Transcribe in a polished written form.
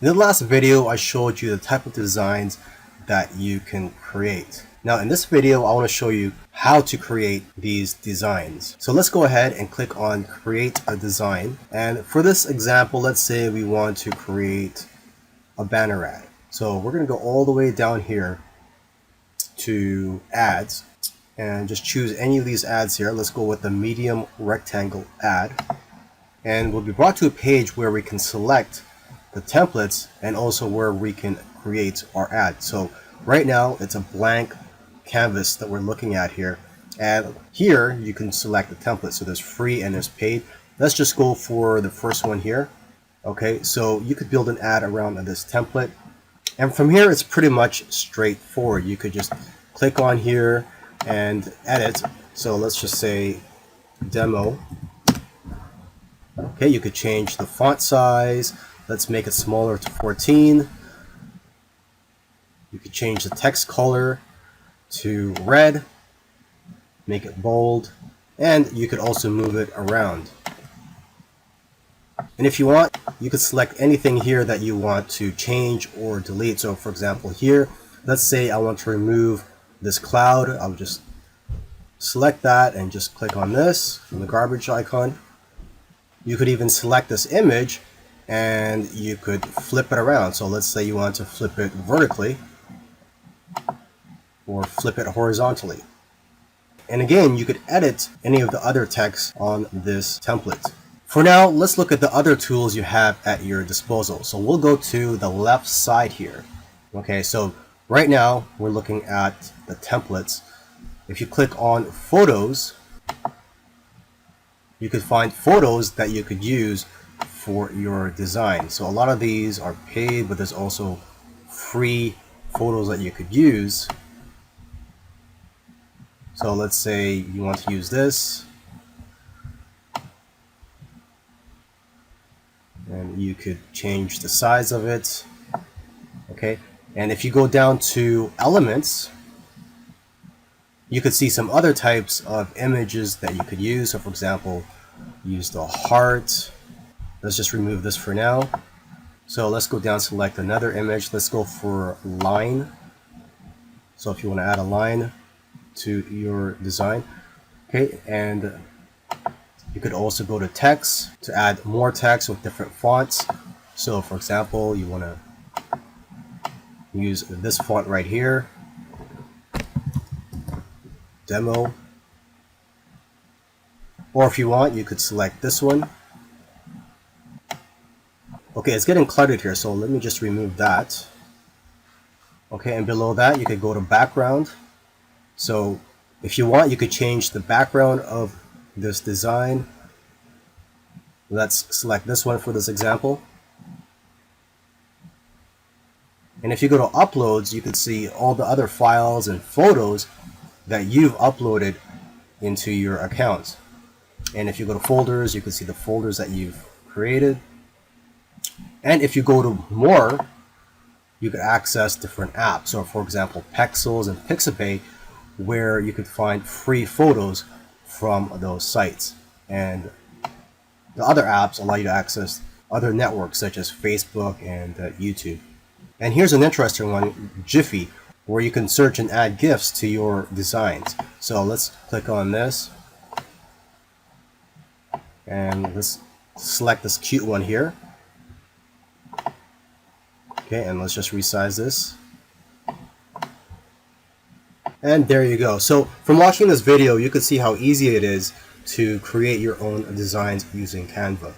In the last video, I showed you the type of designs that you can create. Now in this video, I want to show you how to create these designs. So let's go ahead and click on create a design. And for this example, let's say we want to create a banner ad. So we're going to go all the way down here to ads and just choose any of these ads here. Let's go with the medium rectangle ad. And we'll be brought to a page where we can select the templates and also where we can create our ad. So right now it's a blank canvas that we're looking at here, and here you can select the template. So there's free and there's paid. Let's just go for the first one here. Okay, so you could build an ad around this template, and from here it's pretty much straightforward. You could just click on here and edit. So let's just say demo. Okay, you could change the font size. Let's make it smaller to 14. You could change the text color to red, make it bold, and you could also move it around. And if you want, you could select anything here that you want to change or delete. So for example here, let's say I want to remove this cloud. I'll just select that and just click on this from the garbage icon. You could even select this image and you could flip it around. So let's say you want to flip it vertically or flip it horizontally. And again, you could edit any of the other text on this template. For now, let's look at the other tools you have at your disposal. So we'll go to the left side here. Okay, so right now we're looking at the templates. If you click on photos, you could find photos that you could use for your design. So a lot of these are paid, but there's also free photos that you could use. So let's say you want to use this, and you could change the size of it. Okay, and if you go down to elements, you could see some other types of images that you could use. So for example, use the heart. Let's just remove this for now. So let's go down, select another image. Let's go for line. So if you want to add a line to your design. Okay, and you could also go to text to add more text with different fonts. So for example, you want to use this font right here, demo. Or if you want, you could select this one. Okay, it's getting cluttered here, so let me just remove that. Okay, and below that you could go to background. So if you want, you could change the background of this design. Let's select this one for this example. And if you go to uploads, you can see all the other files and photos that you've uploaded into your account. And if you go to folders, you can see the folders that you've created. And if you go to more, you could access different apps. So for example, Pexels and Pixabay, where you could find free photos from those sites. And the other apps allow you to access other networks such as Facebook and YouTube. And here's an interesting one, Jiffy, where you can search and add GIFs to your designs. So let's click on this. And let's select this cute one here. Okay, and let's just resize this. And there you go. So from watching this video, you can see how easy it is to create your own designs using Canva.